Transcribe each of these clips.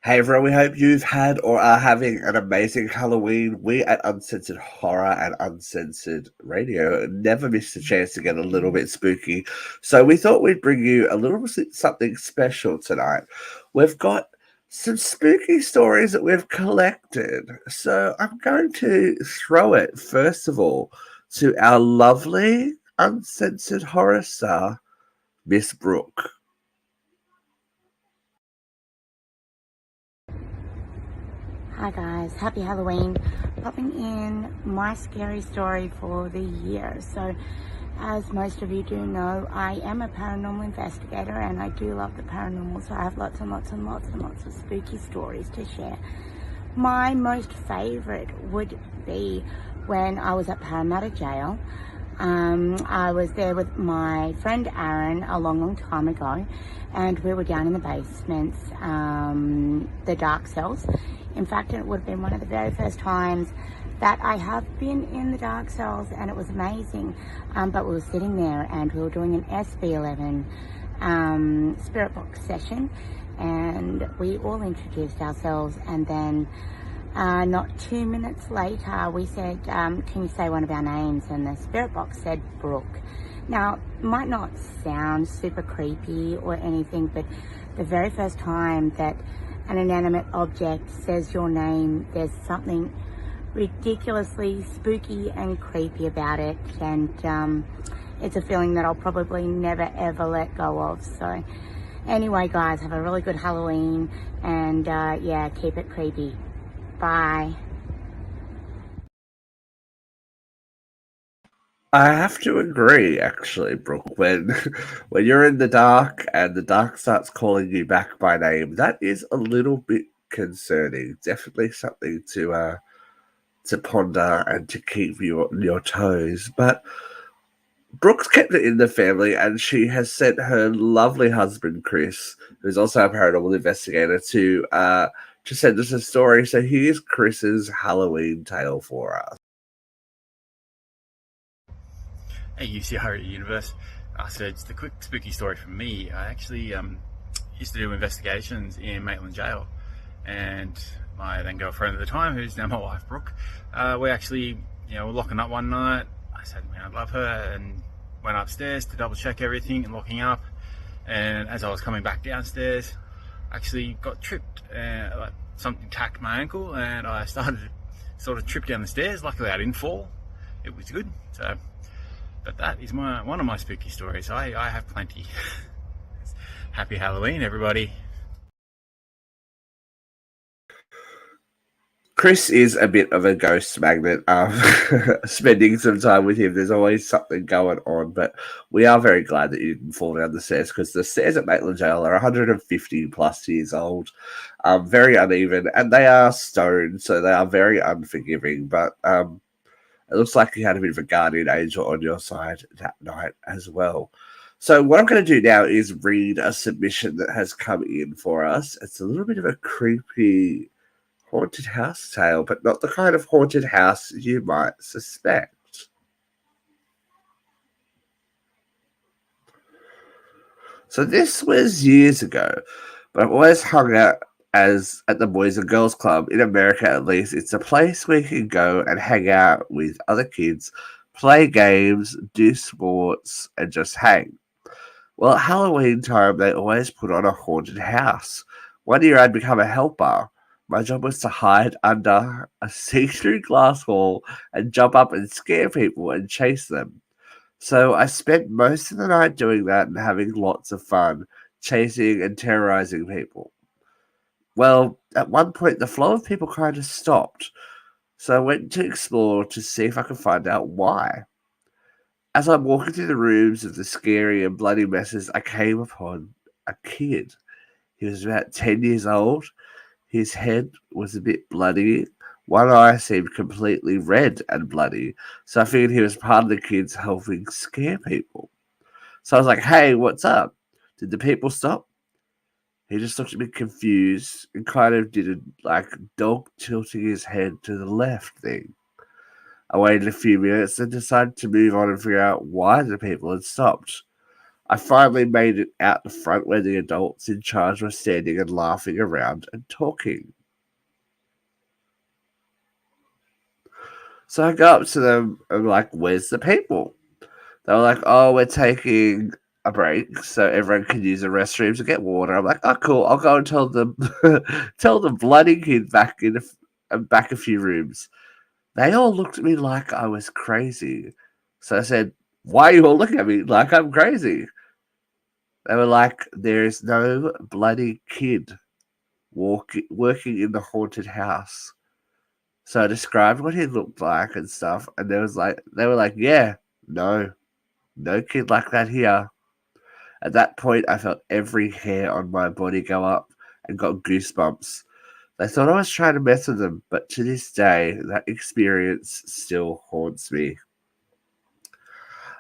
Hey everyone, we hope you've had or are having an amazing Halloween. We at Uncensored Horror and Uncensored Radio never miss a chance to get a little bit spooky. So we thought we'd bring you a little bit something special tonight. We've got some spooky stories that we've collected. So I'm going to throw it, first of all, to our lovely Uncensored Horror star, Miss Brooke. Hi guys, happy Halloween. Popping in my scary story for the year. So, as most of you do know, I am a paranormal investigator and I do love the paranormal, so I have lots and lots and lots and lots of spooky stories to share. My most favorite would be when I was at Parramatta Jail. I was there with my friend Aaron a long time ago, and we were down in the basements, the dark cells. In fact, it would have been one of the very first times that I have been in the dark cells, and it was amazing. But we were sitting there and we were doing an SB11 spirit box session, and we all introduced ourselves, and then not 2 minutes later we said, can you say one of our names? And the spirit box said Brooke. Now, it might not sound super creepy or anything, but the very first time that an inanimate object says your name, there's something ridiculously spooky and creepy about it, and it's a feeling that I'll probably never ever let go of. So anyway guys, have a really good Halloween, and yeah, keep it creepy. Bye. I have to agree, actually, Brooke. When when you're in the dark and the dark starts calling you back by name, that is a little bit concerning. Definitely something to ponder and to keep you on your toes. But Brooke's kept it in the family, and she has sent her lovely husband Chris, who's also a paranormal investigator, to send us a story. So here's Chris's Halloween tale for us. Hey, UCR Universe. So just a quick spooky story from me. I actually used to do investigations in Maitland Jail, and my then girlfriend at the time, who's now my wife, Brooke, we actually, were locking up one night. I said, man, I love her, and went upstairs to double check everything and locking up. And as I was coming back downstairs, I actually got tripped, like something tacked my ankle, and I started to sort of trip down the stairs. Luckily, I didn't fall. It was good. So. But that is one of my spooky stories. I have plenty. Happy Halloween, everybody. Chris is a bit of a ghost magnet. Spending some time with him, there's always something going on. But we are very glad that you didn't fall down the stairs, because the stairs at Maitland Jail are 150 plus years old, very uneven, and they are stone, so they are very unforgiving. But it looks like you had a bit of a guardian angel on your side that night as well. So what I'm going to do now is read a submission that has come in for us. It's a little bit of a creepy haunted house tale, but not the kind of haunted house you might suspect. So this was years ago, but I've always hung out as at the Boys and Girls Club in America. At least it's a place where you can go and hang out with other kids, play games, do sports, and just hang. Well, at Halloween time, they always put on a haunted house. One year I'd become a helper. My job was to hide under a see-through glass wall and jump up and scare people and chase them. So I spent most of the night doing that and having lots of fun, chasing and terrorizing people. Well, at one point, the flow of people kind of stopped, so I went to explore to see if I could find out why. As I'm walking through the rooms of the scary and bloody messes, I came upon a kid. He was about 10 years old. His head was a bit bloody. One eye seemed completely red and bloody, so I figured he was part of the kids helping scare people. So I was like, hey, what's up? Did the people stop? He just looked a bit confused and kind of did a dog tilting his head to the left thing. I waited a few minutes and decided to move on and figure out why the people had stopped. I finally made it out the front where the adults in charge were standing and laughing around and talking. So I go up to them and I'm like, where's the people? They were like, oh, we're taking a break so everyone can use the restrooms to get water. I'm like, oh, cool. I'll go and tell them, tell the bloody kid back back a few rooms. They all looked at me like I was crazy. So I said, why are you all looking at me like I'm crazy? They were like, there's no bloody kid working in the haunted house. So I described what he looked like and stuff, and they were like, yeah, no kid like that here. At that point, I felt every hair on my body go up and got goosebumps. They thought I was trying to mess with them, but to this day, that experience still haunts me.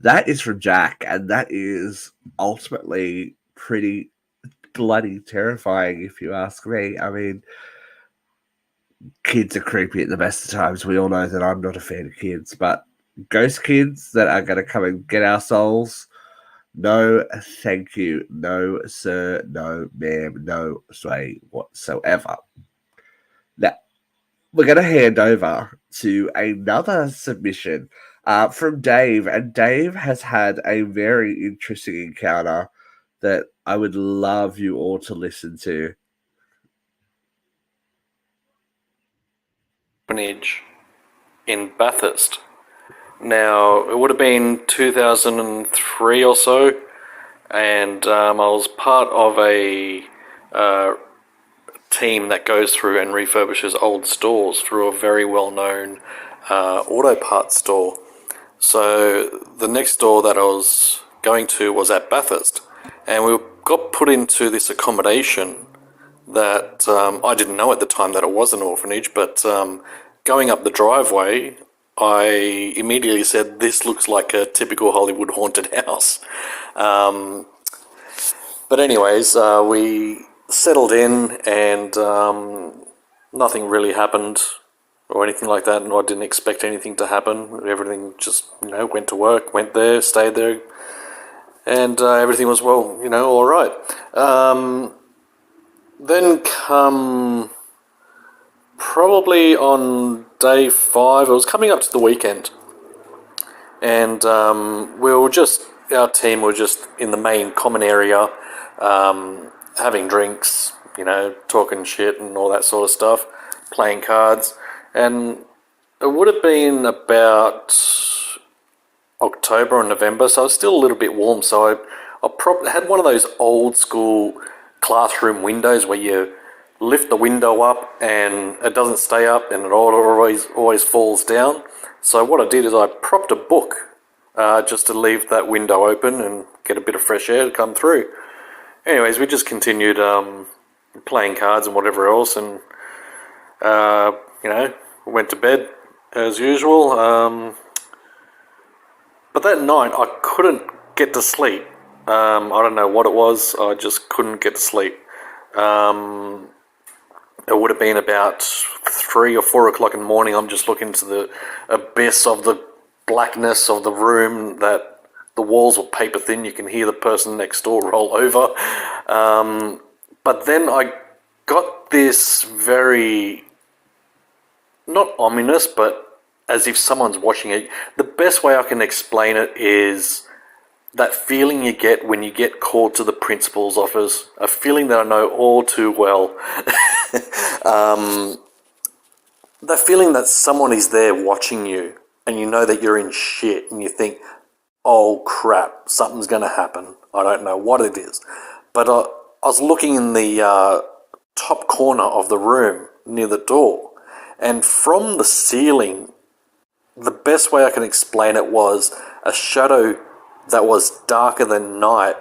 That is from Jack, and that is ultimately pretty bloody terrifying, if you ask me. I mean, kids are creepy at the best of times. We all know that I'm not a fan of kids, but ghost kids that are going to come and get our souls, no, thank you. No, sir. No, ma'am. No sway whatsoever. Now, we're going to hand over to another submission from Dave. And Dave has had a very interesting encounter that I would love you all to listen to. In Bathurst. Now, it would have been 2003 or so, and I was part of a team that goes through and refurbishes old stores through a very well-known auto parts store. So the next store that I was going to was at Bathurst, and we got put into this accommodation that I didn't know at the time that it was an orphanage, but going up the driveway, I immediately said, this looks like a typical Hollywood haunted house. But anyways, we settled in, and nothing really happened or anything like that, and I didn't expect anything to happen. Everything just, went to work, went there, stayed there, and everything was, all right. Then come probably on day 5, it was coming up to the weekend, and our team were just in the main common area, having drinks, talking shit and all that sort of stuff, playing cards, and it would have been about October or November, so it was still a little bit warm, so I had one of those old school classroom windows where you lift the window up and it doesn't stay up and it always falls down. So what I did is I propped a book just to leave that window open and get a bit of fresh air to come through. Anyways, we just continued playing cards and whatever else, and went to bed as usual. But that night I couldn't get to sleep. I don't know what it was. I just couldn't get to sleep. It would have been about 3 or 4 o'clock in the morning. I'm just looking to the abyss of the blackness of the room, that the walls were paper thin. You can hear the person next door roll over. But then I got this very, not ominous, but as if someone's watching it. The best way I can explain it is that feeling you get when you get called to the principal's office, a feeling that I know all too well. That feeling that someone is there watching you, and you know that you're in shit, and you think, oh crap, something's going to happen. I don't know what it is. But I was looking in the top corner of the room near the door, and from the ceiling, the best way I can explain it was a shadow that was darker than night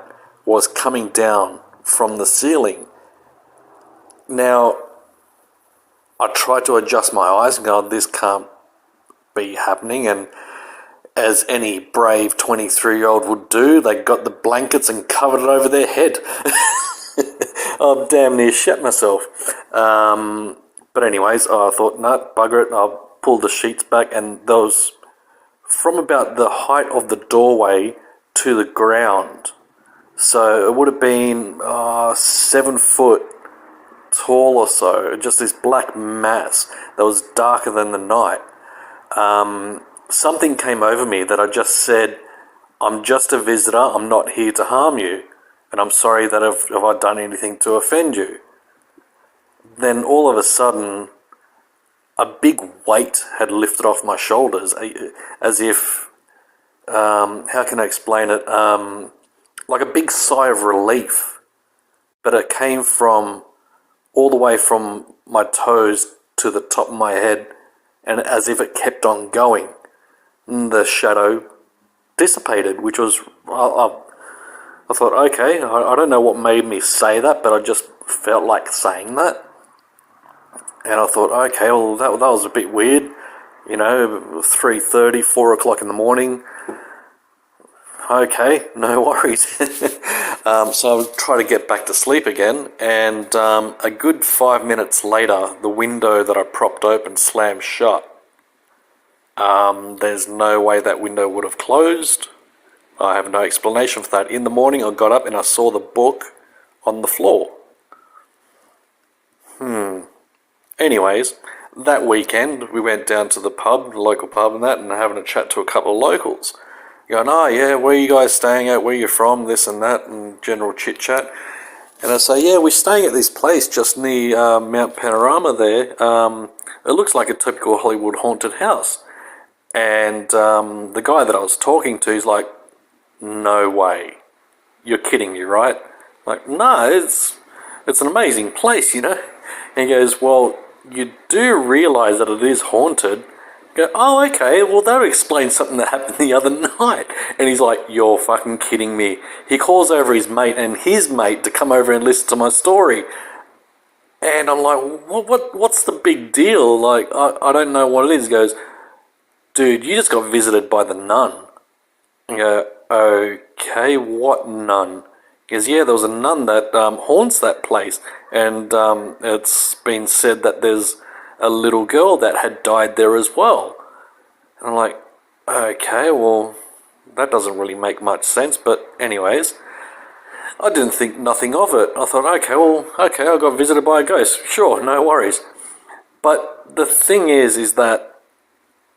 was coming down from the ceiling. Now, I tried to adjust my eyes and go, this can't be happening. And as any brave 23-year-old would do, they got the blankets and covered it over their head. I damn near shit myself. But anyways, I thought, no, bugger it. I pulled the sheets back, and those, from about the height of the doorway to the ground, So it would have been 7 foot tall or so, just this black mass that was darker than the night. Something came over me that I just said, I'm just a visitor, I'm not here to harm you, and I'm sorry that if I done anything to offend you. Then all of a sudden, a big weight had lifted off my shoulders, as if, how can I explain it, like a big sigh of relief, but it came from all the way from my toes to the top of my head, and as if it kept on going. And the shadow dissipated, which was, I thought, okay, I don't know what made me say that, but I just felt like saying that. And I thought, okay, well, that was a bit weird, 3:30, 4 o'clock in the morning. Okay, no worries. So I try to get back to sleep again, and a good 5 minutes later, the window that I propped open slammed shut. There's no way that window would have closed. I have no explanation for that. In the morning, I got up and I saw the book on the floor. Anyways, that weekend, we went down to the pub, the local pub and that, and having a chat to a couple of locals. Going, oh yeah, where are you guys staying at, where are you from, this and that, and general chit-chat. And I say, yeah, we're staying at this place just near Mount Panorama there. It looks like a typical Hollywood haunted house. And the guy that I was talking to is like, no way. You're kidding me, right? Like, no, it's an amazing place, And he goes, well, you do realise that it is haunted. I go, oh, okay, well, that explains something that happened the other night. And he's like, you're fucking kidding me. He calls over his mate and his mate to come over and listen to my story. And I'm like, what's the big deal? Like, I don't know what it is. He goes, dude, you just got visited by the nun. I go, okay, what nun? He goes, yeah, there was a nun that haunts that place. And it's been said that there's a little girl that had died there as well. And I'm like, okay, well, that doesn't really make much sense. But anyways, I didn't think nothing of it. I thought, okay, I got visited by a ghost. Sure, no worries. But the thing is that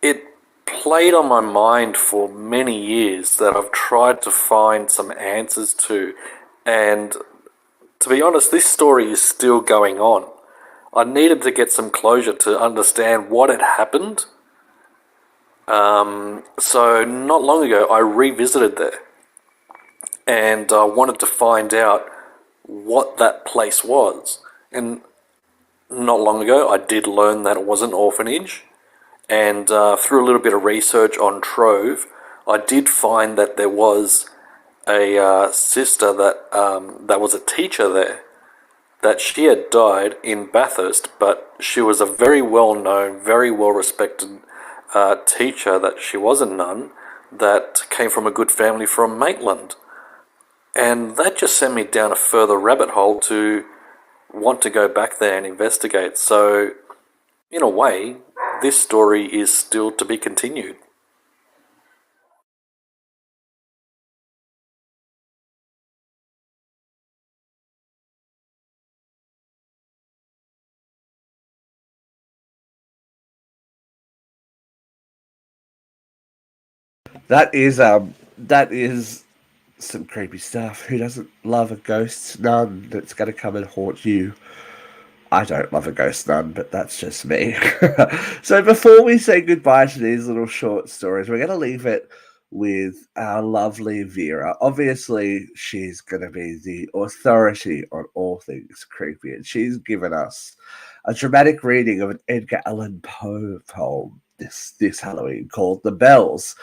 it played on my mind for many years that I've tried to find some answers to. And to be honest, this story is still going on. I needed to get some closure to understand what had happened. So not long ago, I revisited there. And I wanted to find out what that place was. And not long ago, I did learn that it was an orphanage. And through a little bit of research on Trove, I did find that there was a sister that was a teacher there, that she had died in Bathurst, but she was a very well-known, very well-respected teacher, that she was a nun, that came from a good family from Maitland. And that just sent me down a further rabbit hole to want to go back there and investigate. So, in a way, this story is still to be continued. That is some creepy stuff. Who doesn't love a ghost nun that's going to come and haunt you? I don't love a ghost nun, but that's just me. So before we say goodbye to these little short stories, we're going to leave it with our lovely Vera. Obviously, she's going to be the authority on all things creepy, and she's given us a dramatic reading of an Edgar Allan Poe poem this Halloween called The Bells.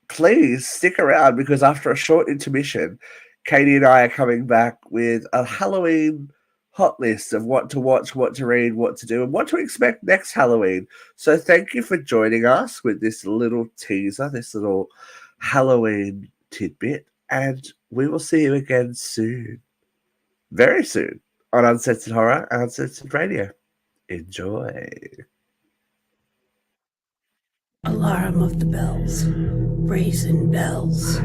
Please stick around, because after a short intermission, Katie and I are coming back with a Halloween hot list of what to watch, what to read, what to do, and what to expect next Halloween. So thank you for joining us with this little teaser, this little Halloween tidbit, and we will see you again soon, very soon, on Uncensored Horror and Uncensored Radio. Enjoy. Alarm of the bells. brazen bells.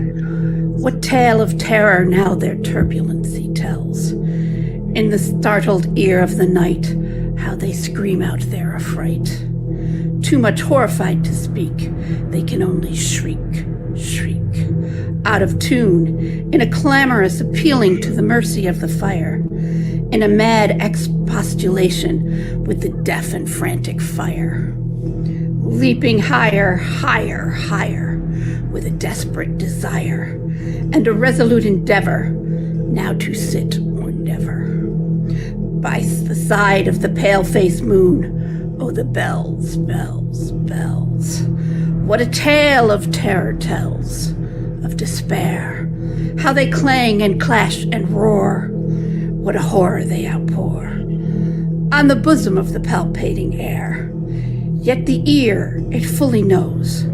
What tale of terror now their turbulency tells? In the startled ear of the night, how they scream out their affright. Too much horrified to speak, they can only shriek, shriek. Out of tune, in a clamorous appealing to the mercy of the fire, in a mad expostulation with the deaf and frantic fire. Leaping higher, higher, higher, with a desperate desire, and a resolute endeavor, now to sit or never. By the side of the pale-faced moon, oh, the bells, bells, bells. What a tale of terror tells, of despair, how they clang and clash and roar. What a horror they outpour on the bosom of the palpating air. Yet the ear, it fully knows,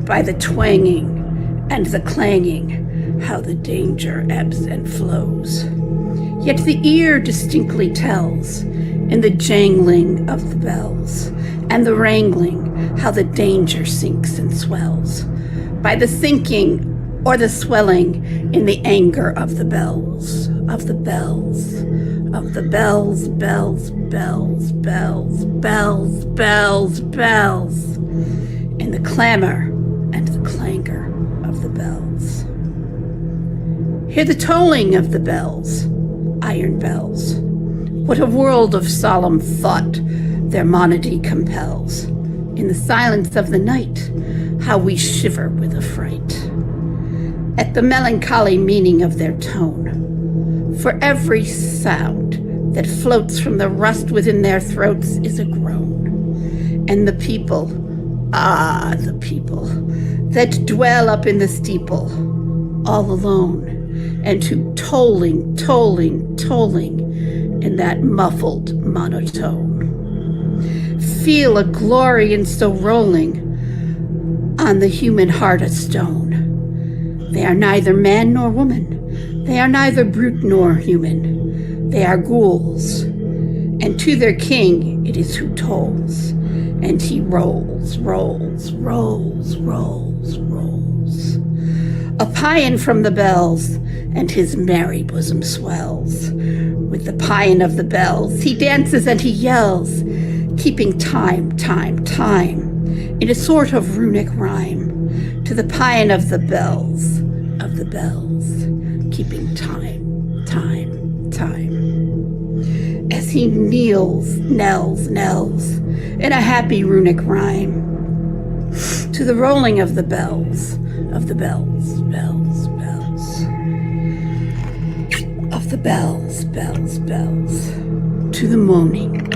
by the twanging and the clanging, how the danger ebbs and flows. Yet the ear distinctly tells, in the jangling of the bells, and the wrangling, how the danger sinks and swells, by the sinking or the swelling in the anger of the bells, of the bells, of the bells, bells, bells, bells, bells, bells, bells, in the clamor and the clangor of the bells. Hear the tolling of the bells, iron bells. What a world of solemn thought their monody compels. In the silence of the night, how we shiver with affright at the melancholy meaning of their tone. For every sound that floats from the rust within their throats is a groan. And the people, ah, the people, that dwell up in the steeple, all alone, and who tolling, tolling, tolling, in that muffled monotone, feel a glory in so rolling on the human heart a stone. They are neither man nor woman, they are neither brute nor human, they are ghouls, and to their king it is who tolls, and he rolls, rolls, rolls, rolls, rolls. A paean from the bells, and his merry bosom swells. With the paean of the bells, he dances and he yells, keeping time, time, time, in a sort of runic rhyme, to the paean of the bells, keeping time, time, time. As he kneels, knells, knells, in a happy runic rhyme, to the rolling of the bells, bells, bells, of the bells, bells, bells, to the moaning